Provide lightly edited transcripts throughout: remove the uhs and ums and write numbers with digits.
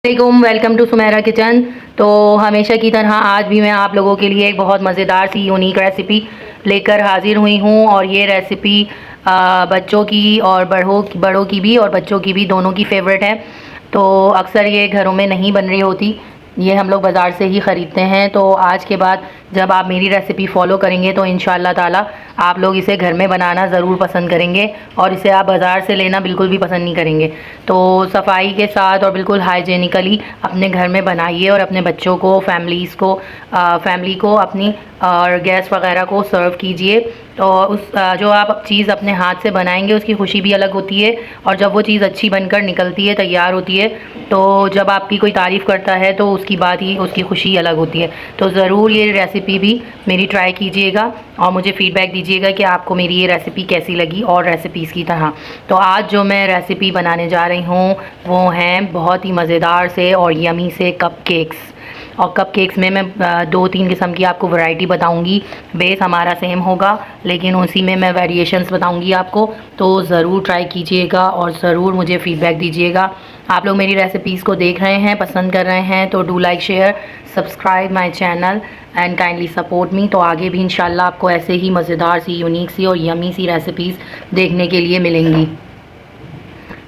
वालेकुम, welcome to Sumera kitchen. तो हमेशा की तरह आज भी मैं आप लोगों के लिए एक बहुत मज़ेदार सी यूनिक रेसिपी लेकर हाज़िर हुई हूँ। और ये रेसिपी बच्चों की और बड़ों की भी और बच्चों की भी, दोनों की फेवरेट है। तो अक्सर ये घरों में नहीं बन रही होती, ये हम लोग बाज़ार से ही ख़रीदते हैं। तो आज के बाद जब आप मेरी रेसिपी फॉलो करेंगे तो इंशाअल्लाह ताला आप लोग इसे घर में बनाना ज़रूर पसंद करेंगे और इसे आप बाज़ार से लेना बिल्कुल भी पसंद नहीं करेंगे। तो सफाई के साथ और बिल्कुल हाइजेनिकली अपने घर में बनाइए और अपने बच्चों को, फैमिली को अपनी और गेस्ट वगैरह को सर्व कीजिए। तो जो आप चीज़ अपने हाथ से बनाएंगे उसकी खुशी भी अलग होती है, और जब वो चीज़ अच्छी बनकर निकलती है, तैयार होती है, तो जब आपकी कोई तारीफ़ करता है तो उसकी बात ही, उसकी खुशी अलग होती है। तो ज़रूर ये रेसिपी भी मेरी ट्राई कीजिएगा और मुझे फ़ीडबैक दीजिएगा कि आपको मेरी ये रेसिपी कैसी लगी और रेसिपीज़ की तरह। तो आज जो मैं रेसिपी बनाने जा रही हूँ वो हैं बहुत ही मज़ेदार से और यमी से कपकेक्स। और कपकेक्स में मैं 2-3 किस्म की आपको वैरायटी बताऊंगी। बेस हमारा सेम होगा लेकिन उसी में मैं वेरिएशंस बताऊंगी आपको। तो ज़रूर ट्राई कीजिएगा और ज़रूर मुझे फ़ीडबैक दीजिएगा। आप लोग मेरी रेसिपीज़ को देख रहे हैं, पसंद कर रहे हैं, तो do like, share, subscribe my channel and kindly support me. तो आगे भी इंशाल्लाह आपको ऐसे ही मज़ेदार सी, यूनिक सी और यमी सी रेसिपीज़ देखने के लिए मिलेंगी।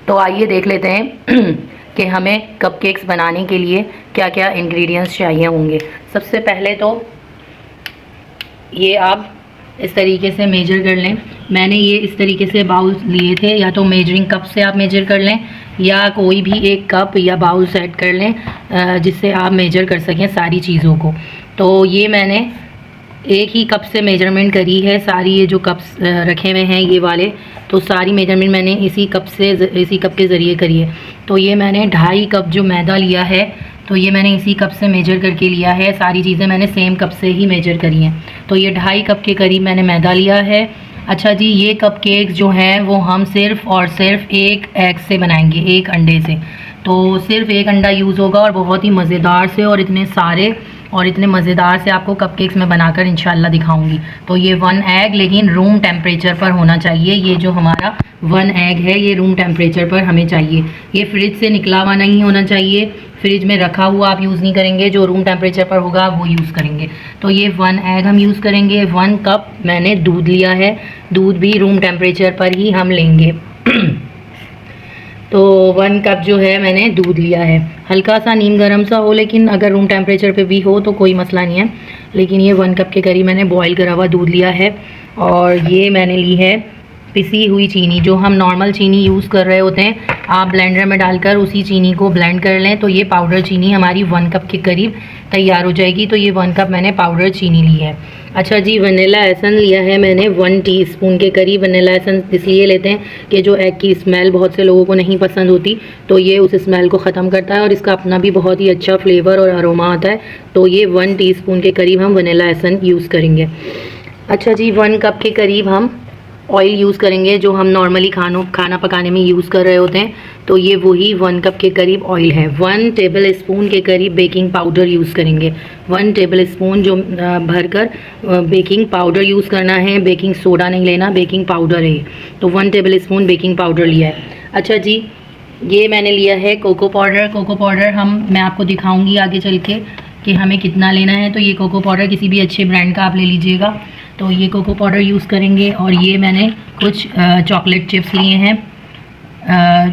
तो आइए देख लेते हैं कि हमें कपकेक्स बनाने के लिए क्या क्या इंग्रेडिएंट्स चाहिए होंगे। सबसे पहले तो ये आप इस तरीके से मेजर कर लें। मैंने ये इस तरीके से बाउल लिए थे, या तो मेजरिंग कप से आप मेजर कर लें या कोई भी एक कप या बाउल सेट कर लें जिससे आप मेजर कर सकें सारी चीज़ों को। तो ये मैंने एक ही कप से मेजरमेंट करी है। सारी ये जो कप्स रखे हुए हैं ये वाले, तो सारी मेजरमेंट मैंने इसी कप के ज़रिए करी है। तो ये मैंने 2.5 कप जो मैदा लिया है, तो ये मैंने इसी कप से मेजर करके लिया है। सारी चीज़ें मैंने सेम कप से ही मेजर करी हैं। तो ये 2.5 कप के करीब मैंने मैदा लिया है। अच्छा जी, ये कपकेक जो हैं वो हम सिर्फ़ और सिर्फ एक एग से बनाएंगे, एक अंडे से। तो सिर्फ एक अंडा यूज़ होगा और बहुत ही मज़ेदार से और इतने सारे और इतने मज़ेदार से आपको कपकेक्स मैं बनाकर इंशाल्लाह दिखाऊंगी। तो ये 1 एग लेकिन रूम टेम्परेचर पर होना चाहिए। ये जो हमारा 1 एग है ये रूम टेम्परेचर पर हमें चाहिए। ये फ्रिज से निकला हुआ नहीं होना चाहिए, फ्रिज में रखा हुआ आप यूज़ नहीं करेंगे, जो रूम टेम्परेचर पर होगा वो यूज़ करेंगे। तो ये 1 एग हम यूज़ करेंगे। 1 कप मैंने दूध लिया है, दूध भी रूम टेम्परेचर पर ही हम लेंगे। तो 1 कप जो है मैंने दूध लिया है। हल्का सा नीम गर्म सा हो, लेकिन अगर रूम टेम्परेचर पे भी हो तो कोई मसला नहीं है। लेकिन ये 1 कप के करीब मैंने बॉईल करा हुआ दूध लिया है। और ये मैंने ली है पिसी हुई चीनी, जो हम नॉर्मल चीनी यूज़ कर रहे होते हैं, आप ब्लेंडर में डालकर उसी चीनी को ब्लेंड कर लें। तो ये पाउडर चीनी हमारी 1 कप के करीब तैयार हो जाएगी। तो ये 1 कप मैंने पाउडर चीनी ली है। अच्छा जी, वनीला एसेंस लिया है मैंने 1 टीस्पून के करीब। वनीला एसेंस इसलिए लेते हैं कि जो एग की स्मेल बहुत से लोगों को नहीं पसंद होती, तो ये उस स्मेल को ख़त्म करता है और इसका अपना भी बहुत ही अच्छा फ्लेवर और अरोमा आता है। तो ये 1 टीस्पून के करीब हम वनीला एसेंस यूज़ करेंगे। अच्छा जी, 1 कप के करीब हम ऑयल यूज़ करेंगे जो हम नॉर्मली खाना पकाने में यूज़ कर रहे होते हैं। तो ये वही 1 कप के करीब ऑयल है। 1 टेबल स्पून के करीब बेकिंग पाउडर यूज़ करेंगे। 1 टेबल स्पून जो भरकर बेकिंग पाउडर यूज़ करना है, बेकिंग सोडा नहीं लेना, बेकिंग पाउडर है। तो 1 टेबल स्पून बेकिंग पाउडर लिया है। अच्छा जी, ये मैंने लिया है कोको पाउडर। कोको पाउडर मैं आपको दिखाऊँगी आगे चल के कि हमें कितना लेना है। तो ये कोको पाउडर किसी भी अच्छे ब्रांड का आप ले लीजिएगा। तो ये कोको पाउडर यूज़ करेंगे। और ये मैंने कुछ चॉकलेट चिप्स लिए हैं।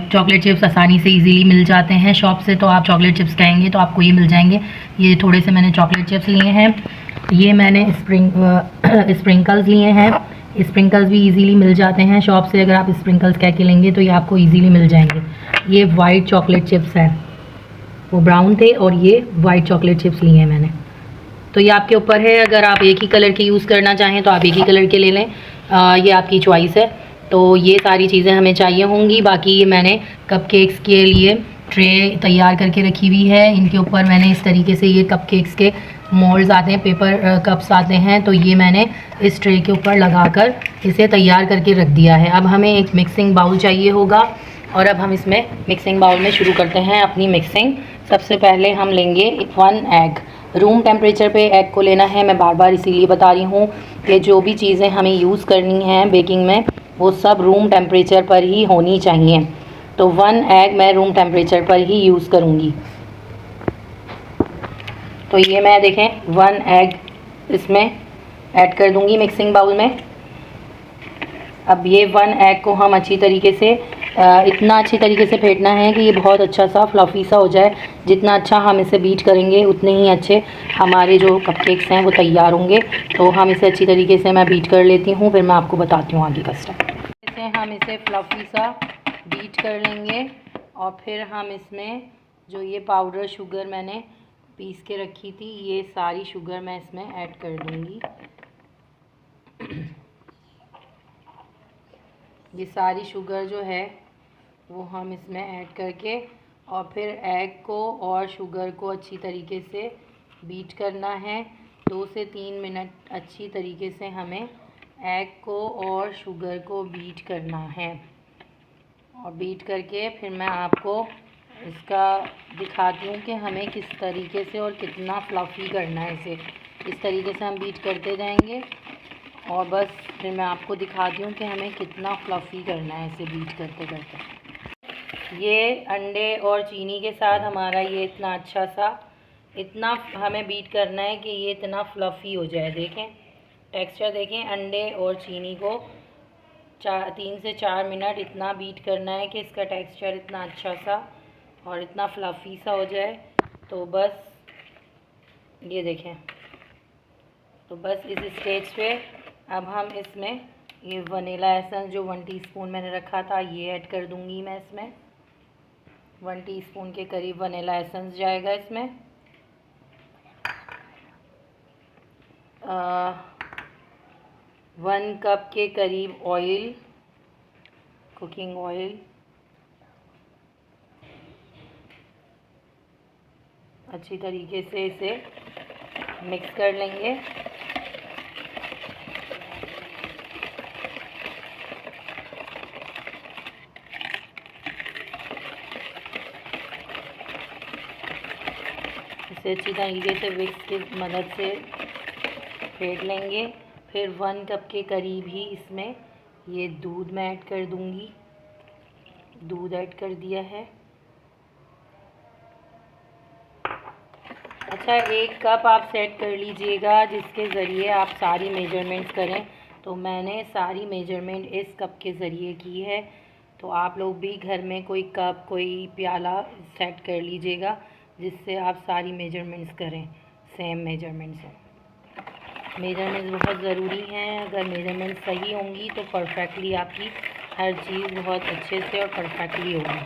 चॉकलेट चिप्स आसानी से इजीली मिल जाते हैं शॉप से, तो आप चॉकलेट चिप्स कहेंगे तो आपको ये मिल जाएंगे। ये थोड़े से मैंने चॉकलेट चिप्स लिए हैं। ये मैंने स्प्रिंकल्स लिए हैं। स्प्रिंकल्स भी इजीली मिल जाते हैं शॉप से, अगर आप स्प्रिंकल्स कह के लेंगे तो ये आपको इजीली मिल जाएंगे। ये वाइट चॉकलेट चिप्स हैं, वो ब्राउन थे, और ये वाइट चॉकलेट चिप्स लिए हैं मैंने। तो ये आपके ऊपर है, अगर आप एक ही कलर के यूज़ करना चाहें तो आप एक ही कलर के ले लें, ये आपकी चॉइस है। तो ये सारी चीज़ें हमें चाहिए होंगी। बाकी ये मैंने कपकेक्स के लिए ट्रे तैयार करके रखी हुई है। इनके ऊपर मैंने इस तरीके से, ये कपकेक्स के मोल्ड्स आते हैं, पेपर कप्स आते हैं, तो ये मैंने इस ट्रे के ऊपर लगाकर इसे तैयार करके रख दिया है। अब हमें एक मिक्सिंग बाउल चाहिए होगा और अब हम इसमें मिक्सिंग बाउल में शुरू करते हैं अपनी मिक्सिंग। सबसे पहले हम लेंगे 1 एग। रूम टेम्परेचर पे एग को लेना है। मैं बार बार इसीलिए बता रही हूँ कि जो भी चीज़ें हमें यूज़ करनी हैं बेकिंग में, वो सब रूम टेम्परेचर पर ही होनी चाहिए। तो 1 एग मैं रूम टेम्परेचर पर ही यूज़ करूँगी। तो ये मैं देखें 1 एग इसमें ऐड कर दूंगी मिक्सिंग बाउल में। अब ये 1 एग को हम अच्छी तरीके से इतना अच्छी तरीके से फेंटना है कि ये बहुत अच्छा सा फ्लफ़ी सा हो जाए। जितना अच्छा हम इसे बीट करेंगे उतने ही अच्छे हमारे जो कपकेक्स हैं वो तैयार होंगे। तो हम इसे अच्छी तरीके से मैं बीट कर लेती हूँ, फिर मैं आपको बताती हूँ आगे का स्टेप। इसे हम इसे फ्लफ़ी सा बीट कर लेंगे और फिर हम इसमें जो ये पाउडर शुगर मैंने पीस के रखी थी, ये सारी शुगर मैं इसमें ऐड कर दूँगी। ये सारी शुगर जो है वो हम इसमें ऐड करके और फिर एग को और शुगर को अच्छी तरीके से बीट करना है। 2 से 3 मिनट अच्छी तरीके से हमें एग को और शुगर को बीट करना है। और बीट करके फिर मैं आपको इसका दिखाती हूँ कि हमें किस तरीके से और कितना फ्लफ़ी करना है इसे। इस तरीके से हम बीट करते जाएंगे और बस फिर मैं आपको दिखाती हूँ कि हमें कितना फ्लफ़ी करना है इसे बीट करते करते। ये अंडे और चीनी के साथ हमारा ये इतना अच्छा सा इतना हमें बीट करना है कि ये इतना फ्लफ़ी हो जाए। देखें टेक्सचर देखें, अंडे और चीनी को 3 से 4 मिनट इतना बीट करना है कि इसका टेक्सचर इतना अच्छा सा और इतना फ्लफ़ी सा हो जाए। तो बस ये देखें, तो बस इस स्टेज पे अब हम इसमें ये वनीला एसेंस जो 1 टीस्पून मैंने रखा था ये ऐड कर दूंगी मैं इसमें। 1 टीस्पून के करीब वनीला एसेंस जाएगा इसमें। 1 कप के करीब ऑयल, कुकिंग ऑयल, अच्छी तरीके से इसे मिक्स कर लेंगे। इसे अच्छी तरीके से विस्क की मदद से फेंट लेंगे। फिर 1 कप के करीब ही इसमें ये दूध मैं ऐड कर दूंगी। दूध ऐड कर दिया है। अच्छा, 1 कप आप सेट कर लीजिएगा जिसके ज़रिए आप सारी मेजरमेंट्स करें। तो मैंने सारी मेजरमेंट इस कप के ज़रिए की है। तो आप लोग भी घर में कोई कप कोई प्याला सेट कर लीजिएगा जिससे आप सारी मेजरमेंट्स करें सेम मेजरमेंट से। मेजरमेंट्स बहुत ज़रूरी हैं। अगर मेजरमेंट्स सही होंगी तो परफेक्टली आपकी हर चीज़ बहुत अच्छे से और परफेक्टली होगी।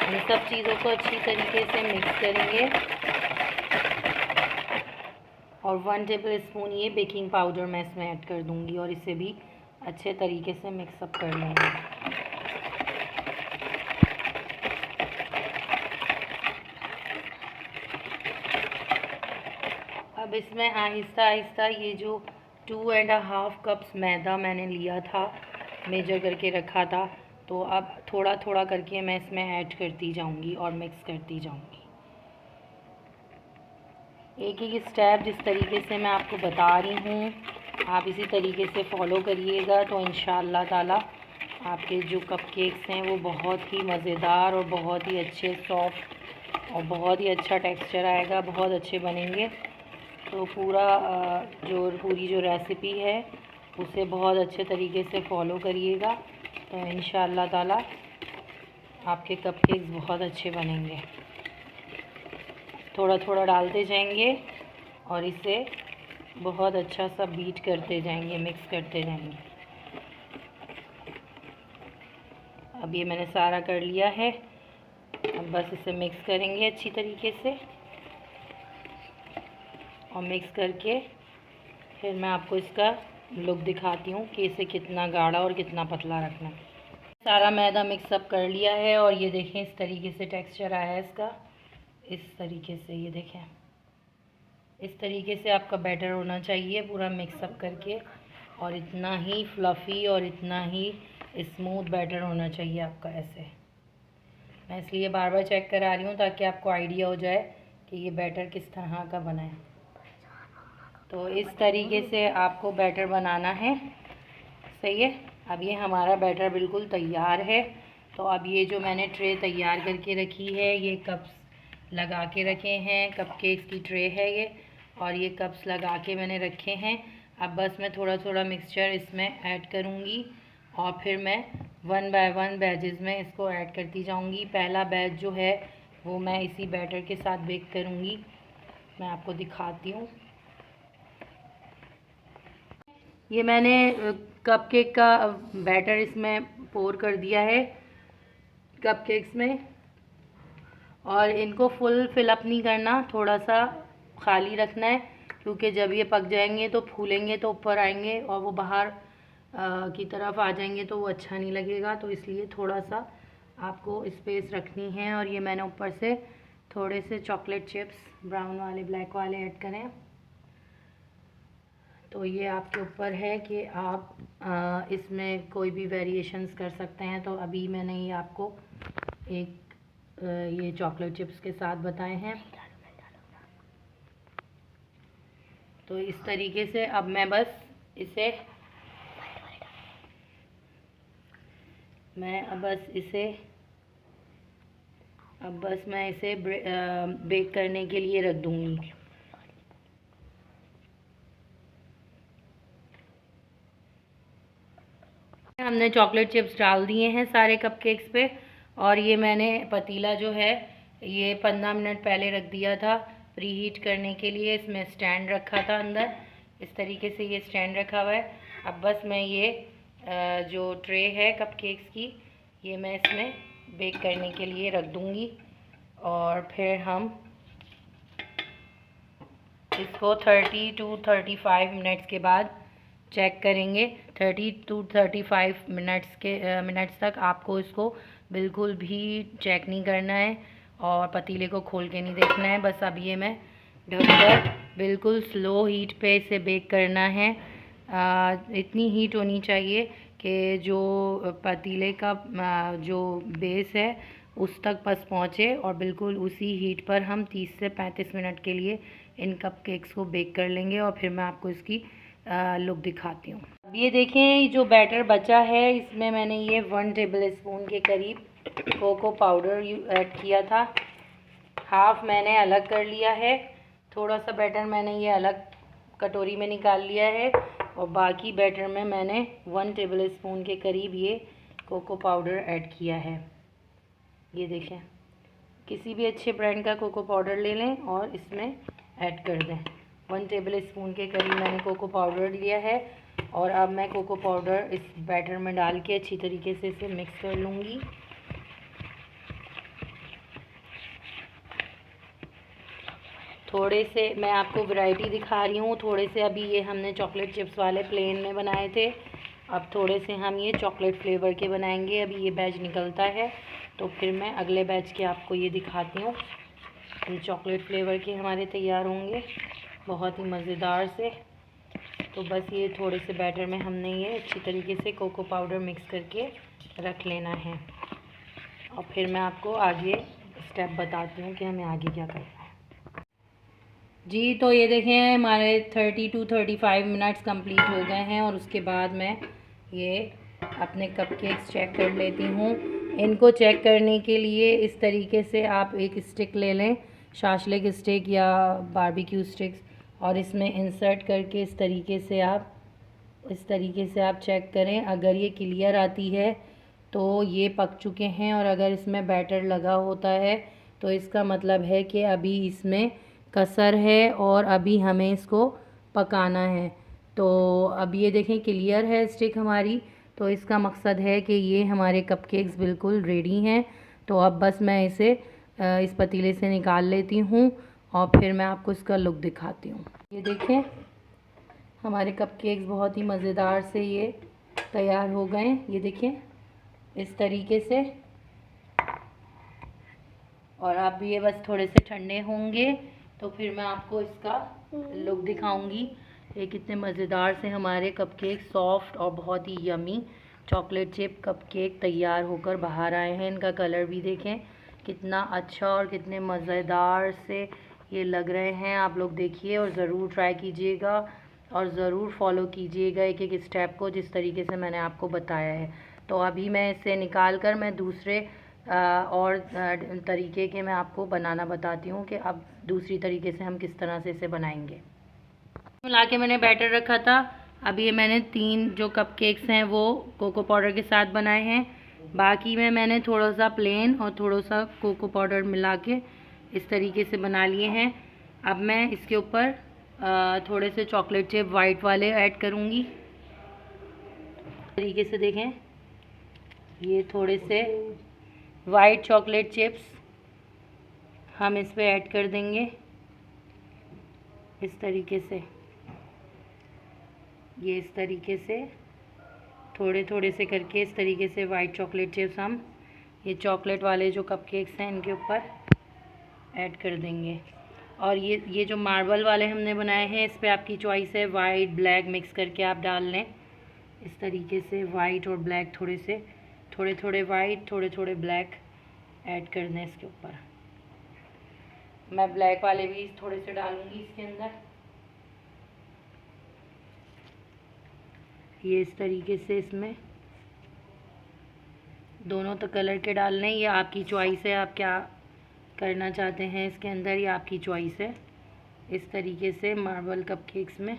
इन सब चीज़ों को अच्छी तरीके से मिक्स करेंगे और 1 टेबल स्पून ये बेकिंग पाउडर मैं इसमें ऐड कर दूंगी और इसे भी अच्छे तरीके से मिक्सअप कर लेंगे। अब इसमें आहिस्ता आहिस्ता ये जो 2.5 कप्स मैदा मैंने लिया था, मेजर करके रखा था, तो अब थोड़ा थोड़ा करके मैं इसमें ऐड करती जाऊंगी और मिक्स करती जाऊंगी। एक एक स्टेप जिस तरीके से मैं आपको बता रही हूँ आप इसी तरीके से फॉलो करिएगा तो इंशाअल्लाह ताला आपके जो कपकेक्स हैं वो बहुत ही मज़ेदार और बहुत ही अच्छे सॉफ्ट और बहुत ही अच्छा टेक्सचर आएगा, बहुत अच्छे बनेंगे। तो पूरी जो रेसिपी है उसे बहुत अच्छे तरीके से फॉलो करिएगा तो इंशाअल्लाह ताला आपके कपकेक्स बहुत अच्छे बनेंगे। थोड़ा थोड़ा डालते जाएंगे और इसे बहुत अच्छा सा बीट करते जाएंगे, मिक्स करते जाएंगे। अब ये मैंने सारा कर लिया है। अब बस इसे मिक्स करेंगे अच्छी तरीके से और मिक्स करके फिर मैं आपको इसका लुक दिखाती हूँ कि इसे कितना गाढ़ा और कितना पतला रखना है। सारा मैदा मिक्सअप कर लिया है और ये देखें इस तरीके से टेक्सचर आया है इसका। इस तरीके से ये देखें, इस तरीके से आपका बैटर होना चाहिए पूरा मिक्सअप करके और इतना ही फ्लफ़ी और इतना ही स्मूथ बैटर होना चाहिए आपका। ऐसे मैं इसलिए बार बार चेक करा रही हूँ ताकि आपको आइडिया हो जाए कि ये बैटर किस तरह का बना है। तो इस तरीके से आपको बैटर बनाना है, सही है। अब ये हमारा बैटर बिल्कुल तैयार है। तो अब ये जो मैंने ट्रे तैयार करके रखी है, ये कप्स लगा के रखे हैं, कपकेक्स की ट्रे है ये। और ये कप्स लगा के मैंने रखे हैं। अब बस मैं थोड़ा थोड़ा मिक्सचर इसमें ऐड करूँगी और फिर मैं 1 बाय 1 बैचेस में इसको ऐड करती जाऊँगी। पहला बैच जो है वो मैं इसी बैटर के साथ बेक करूँगी। मैं आपको दिखाती हूँ। ये मैंने कपकेक का बैटर इसमें पोर कर दिया है कपकेक्स में, और इनको फुल फिलअप नहीं करना, थोड़ा सा खाली रखना है, क्योंकि जब ये पक जाएंगे तो फूलेंगे तो ऊपर आएंगे और वो बाहर की तरफ आ जाएंगे तो वो अच्छा नहीं लगेगा। तो इसलिए थोड़ा सा आपको स्पेस रखनी है। और ये मैंने ऊपर से थोड़े से चॉकलेट चिप्स ब्राउन वाले ब्लैक वाले ऐड करें। तो ये आपके ऊपर है कि आप इसमें कोई भी वेरिएशंस कर सकते हैं। तो अभी मैंने ये आपको एक ये चॉकलेट चिप्स के साथ बताए हैं। तो इस तरीके से अब मैं बस इसे बेक करने के लिए रख दूँगी। हमने चॉकलेट चिप्स डाल दिए हैं सारे कपकेक्स पे, और ये मैंने पतीला जो है ये 15 मिनट पहले रख दिया था प्री हीट करने के लिए। इसमें स्टैंड रखा था अंदर, इस तरीके से ये स्टैंड रखा हुआ है। अब बस मैं ये जो ट्रे है कपकेक्स की, ये मैं इसमें बेक करने के लिए रख दूँगी और फिर हम इसको 30 to 35 मिनट्स के बाद चेक करेंगे। 30 to 35 मिनट्स तक आपको इसको बिल्कुल भी चेक नहीं करना है और पतीले को खोल के नहीं देखना है। बस अब ये मैं ढककर बिल्कुल स्लो हीट पे इसे बेक करना है। इतनी हीट होनी चाहिए कि जो पतीले का जो बेस है उस तक बस पहुँचे, और बिल्कुल उसी हीट पर हम 30 से 35 मिनट के लिए इन कपकेक्स को बेक कर लेंगे। और फिर मैं आपको इसकी लुक दिखाती हूँ। अब ये देखें, जो बैटर बचा है इसमें मैंने ये 1 टेबल स्पून के करीब कोको पाउडर ऐड किया था। हाफ मैंने अलग कर लिया है, थोड़ा सा बैटर मैंने ये अलग कटोरी में निकाल लिया है, और बाकी बैटर में मैंने 1 टेबल स्पून के करीब ये कोको पाउडर ऐड किया है। ये देखें, किसी भी अच्छे ब्रांड का कोको पाउडर ले लें और इसमें ऐड कर दें। 1 टेबल स्पून के करीब मैंने कोको पाउडर लिया है, और अब मैं कोको पाउडर इस बैटर में डाल के अच्छी तरीके से इसे मिक्स कर लूँगी। थोड़े से मैं आपको वैरायटी दिखा रही हूँ। थोड़े से अभी ये हमने चॉकलेट चिप्स वाले प्लेन में बनाए थे, अब थोड़े से हम ये चॉकलेट फ्लेवर के बनाएंगे। अभी ये बैच निकलता है तो फिर मैं अगले बैच के आपको ये दिखाती हूँ। ये चॉकलेट फ्लेवर के हमारे तैयार होंगे बहुत ही मज़ेदार से। तो बस ये थोड़े से बैटर में हमने ये अच्छी तरीके से कोको पाउडर मिक्स करके रख लेना है, और फिर मैं आपको आगे स्टेप बताती हूँ कि हमें आगे क्या करना है। जी, तो ये देखें हमारे 30 to 35 मिनट्स कंप्लीट हो गए हैं, और उसके बाद मैं ये अपने कपकेक्स चेक कर लेती हूँ। इनको चेक करने के लिए इस तरीके से आप एक स्टिक ले लें, शाशलिक स्टिक या बारबेक्यू स्टिक्स, और इसमें इंसर्ट करके इस तरीके से आप चेक करें। अगर ये क्लियर आती है तो ये पक चुके हैं, और अगर इसमें बैटर लगा होता है तो इसका मतलब है कि अभी इसमें कसर है और अभी हमें इसको पकाना है। तो अब ये देखें क्लियर है स्टिक हमारी, तो इसका मकसद है कि ये हमारे कपकेक्स बिल्कुल रेडी हैं। तो अब बस मैं इसे इस पतीले से निकाल लेती हूँ, और फिर मैं आपको इसका लुक दिखाती हूँ। ये देखें हमारे कपकेक्स बहुत ही मज़ेदार से ये तैयार हो गए। ये देखें इस तरीके से, और अब ये बस थोड़े से ठंडे होंगे तो फिर मैं आपको इसका लुक दिखाऊंगी। ये कितने मज़ेदार से हमारे कपकेक सॉफ्ट और बहुत ही यमी चॉकलेट चिप कपकेक तैयार होकर बाहर आए हैं। इनका कलर भी देखें कितना अच्छा और कितने मज़ेदार से ये लग रहे हैं। आप लोग देखिए और ज़रूर ट्राई कीजिएगा और ज़रूर फॉलो कीजिएगा एक एक स्टेप को जिस तरीके से मैंने आपको बताया है। तो अभी मैं इसे निकाल कर मैं दूसरे और तरीके के मैं आपको बनाना बताती हूँ कि अब दूसरी तरीके से हम किस तरह से इसे बनाएंगे। मिला के मैंने बैटर रखा था। अब ये मैंने 3 जो कपकेक्स हैं वो कोको पाउडर के साथ बनाए हैं। बाकी में मैंने थोड़ा सा प्लेन और थोड़ा सा कोको पाउडर मिला के इस तरीके से बना लिए हैं। अब मैं इसके ऊपर थोड़े से चॉकलेट चिप वाइट वाले ऐड करूँगी। तरीके से देखें, ये थोड़े से वाइट चॉकलेट चिप्स हम इस पे ऐड कर देंगे इस तरीके से। ये इस तरीके से थोड़े थोड़े से करके इस तरीके से वाइट चॉकलेट चिप्स हम ये चॉकलेट वाले जो कपकेक्स हैं इनके ऊपर ऐड कर देंगे। और ये जो मार्बल वाले हमने बनाए हैं इस पे आपकी चॉइस है, वाइट ब्लैक मिक्स करके आप डाल लें। इस तरीके से वाइट और ब्लैक थोड़े थोड़े वाइट थोड़े थोड़े ब्लैक ऐड कर दें इसके ऊपर। मैं ब्लैक वाले भी थोड़े से डालूँगी इसके अंदर। ये इस तरीके से इसमें दोनों तो कलर के डाल लें, ये आपकी चॉइस है, आप क्या करना चाहते हैं इसके अंदर, ये आपकी चॉइस है। इस तरीके से मार्बल कपकेक्स में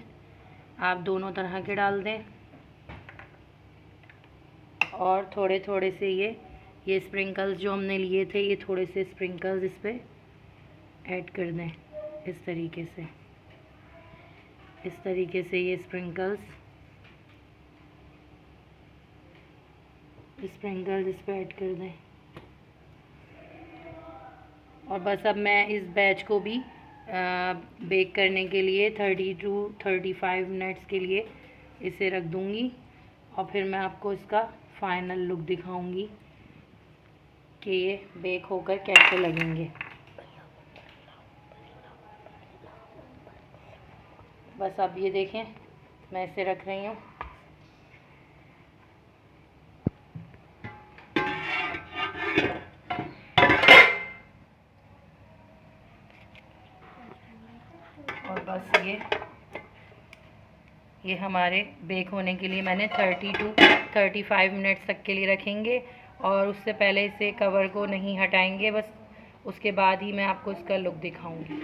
आप दोनों तरह के डाल दें। और थोड़े थोड़े से ये स्प्रिंकल्स जो हमने लिए थे, ये थोड़े से स्प्रिंकल्स इस पर ऐड कर दें इस तरीके से। इस तरीके से ये स्प्रिंकल्स इस पर ऐड कर दें। और बस अब मैं इस बैच को भी बेक करने के लिए 30 to 35 मिनट्स के लिए इसे रख दूँगी। और फिर मैं आपको इसका फाइनल लुक दिखाऊंगी कि ये बेक होकर कैसे लगेंगे। बस अब ये देखें, मैं इसे रख रही हूँ। और बस ये हमारे बेक होने के लिए मैंने 30 to 35 मिनट्स तक के लिए रखेंगे। और उससे पहले इसे कवर को नहीं हटाएंगे, बस उसके बाद ही मैं आपको इसका लुक दिखाऊंगी।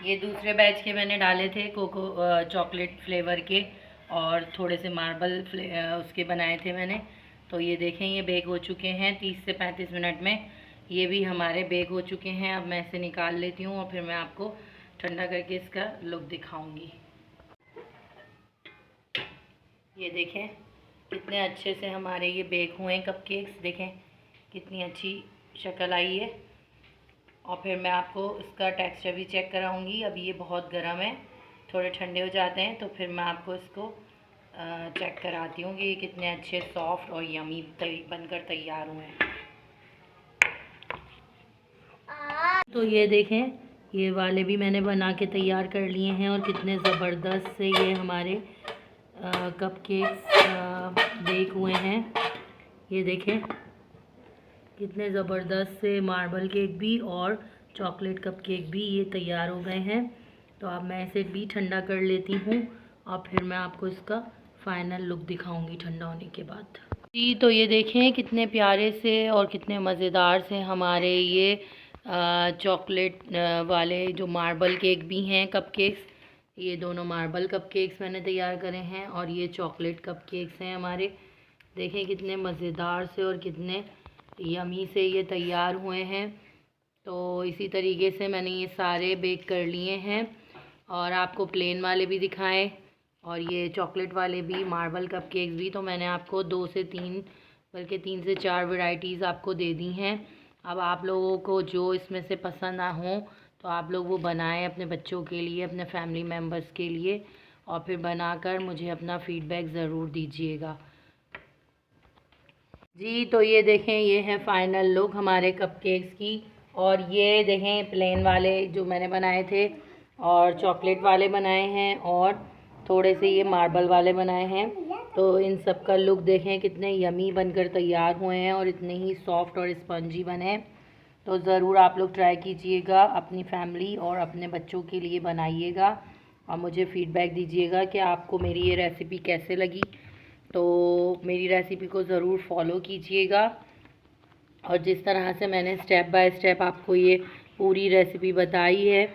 ये दूसरे बैच के मैंने डाले थे कोको चॉकलेट फ्लेवर के, और थोड़े से मार्बल उसके बनाए थे मैंने। तो ये देखें, ये बेक हो चुके हैं 30 से 35 मिनट में। ये भी हमारे बेक हो चुके हैं। अब मैं इसे निकाल लेती हूँ और फिर मैं आपको ठंडा करके इसका लुक दिखाऊंगी। ये देखें कितने अच्छे से हमारे ये बेक हुए हैं कपकेक्स। देखें कितनी अच्छी शक्ल आई है। और फिर मैं आपको इसका टेक्सचर भी चेक कराऊंगी। अभी ये बहुत गर्म है, थोड़े ठंडे हो जाते हैं तो फिर मैं आपको इसको चेक कराती हूँ कि ये कितने अच्छे सॉफ्ट और यमी बनकर तैयार हुए हैं। तो ये देखें, ये वाले भी मैंने बना के तैयार कर लिए हैं और कितने ज़बरदस्त से ये हमारे कपकेक्स बेक हुए हैं। ये देखें कितने ज़बरदस्त से मार्बल केक भी और चॉकलेट कपकेक भी ये तैयार हो गए हैं। तो अब मैं इसे भी ठंडा कर लेती हूँ और फिर मैं आपको इसका फाइनल लुक दिखाऊंगी ठंडा होने के बाद। जी तो ये देखें कितने प्यारे से और कितने मज़ेदार से हमारे ये चॉकलेट वाले जो मार्बल केक भी हैं कपकेक्स। ये दोनों मार्बल कपकेक्स मैंने तैयार करे हैं और ये चॉकलेट कपकेक्स हैं हमारे। देखें कितने मज़ेदार से और कितने यमी से ये तैयार हुए हैं। तो इसी तरीके से मैंने ये सारे बेक कर लिए हैं और आपको प्लेन वाले भी दिखाएं और ये चॉकलेट वाले भी, मार्बल कपकेक्स भी। तो मैंने आपको 2 से 3 बल्कि 3 से 4 वैरायटीज़ आपको दे दी हैं। अब आप लोगों को जो इसमें से पसंद ना हो तो आप लोग वो बनाएं अपने बच्चों के लिए, अपने फैमिली मेम्बर्स के लिए, और फिर बनाकर मुझे अपना फ़ीडबैक ज़रूर दीजिएगा। जी तो ये देखें, ये है फ़ाइनल लुक हमारे कपकेक्स की। और ये देखें प्लेन वाले जो मैंने बनाए थे और चॉकलेट वाले बनाए हैं और थोड़े से ये मार्बल वाले बनाए हैं। तो इन सब का लुक देखें कितने यमी बनकर तैयार हुए हैं और इतने ही सॉफ्ट और स्पंजी बने। तो ज़रूर आप लोग ट्राई कीजिएगा, अपनी फैमिली और अपने बच्चों के लिए बनाइएगा और मुझे फ़ीडबैक दीजिएगा कि आपको मेरी ये रेसिपी कैसे लगी। तो मेरी रेसिपी को ज़रूर फॉलो कीजिएगा और जिस तरह से मैंने स्टेप बाय स्टेप आपको ये पूरी रेसिपी बताई है,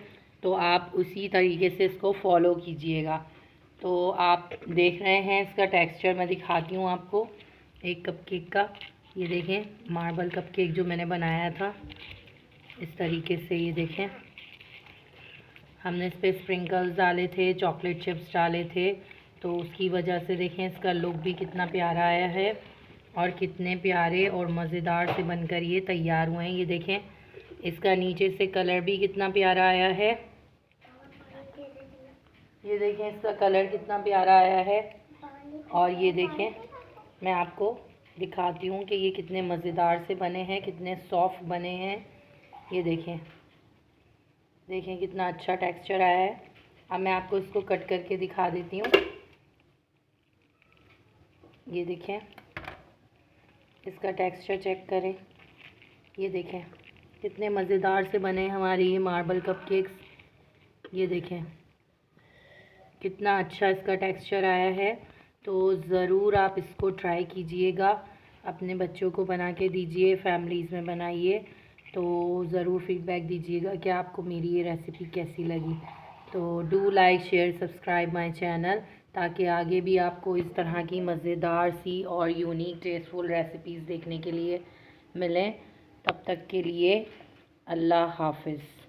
तो आप उसी तरीके से इसको फॉलो कीजिएगा। तो आप देख रहे हैं इसका टेक्सचर, मैं दिखाती हूँ आपको एक कपकेक का। ये देखें मार्बल कपकेक जो मैंने बनाया था, इस तरीके से। ये देखें हमने इस पर स्प्रिंकल्स डाले थे, चॉकलेट चिप्स डाले थे, तो उसकी वजह से देखें इसका लुक भी कितना प्यारा आया है और कितने प्यारे और मज़ेदार से बनकर ये तैयार हुए हैं। ये देखें इसका नीचे से कलर भी कितना प्यारा आया है। ये देखें इसका कलर कितना प्यारा आया है। और ये देखें मैं आपको दिखाती हूँ कि ये कितने मज़ेदार से बने हैं, कितने सॉफ्ट बने हैं। ये देखें देखें कितना अच्छा टेक्सचर आया है। अब मैं आपको इसको कट करके दिखा देती हूँ। ये देखें इसका टेक्सचर चेक करें। ये देखें कितने मज़ेदार से बने हमारे ये मार्बल कपकेक्स। ये देखें कितना अच्छा इसका टेक्सचर आया है। तो ज़रूर आप इसको ट्राई कीजिएगा, अपने बच्चों को बना के दीजिए, फैमिलीज़ में बनाइए, तो ज़रूर फीडबैक दीजिएगा कि आपको मेरी ये रेसिपी कैसी लगी। तो do like share subscribe my channel, ताकि आगे भी आपको इस तरह की मज़ेदार सी और यूनिक टेस्टफुल रेसिपीज़ देखने के लिए मिलें। तब तक के लिए अल्लाह हाफ़िज़।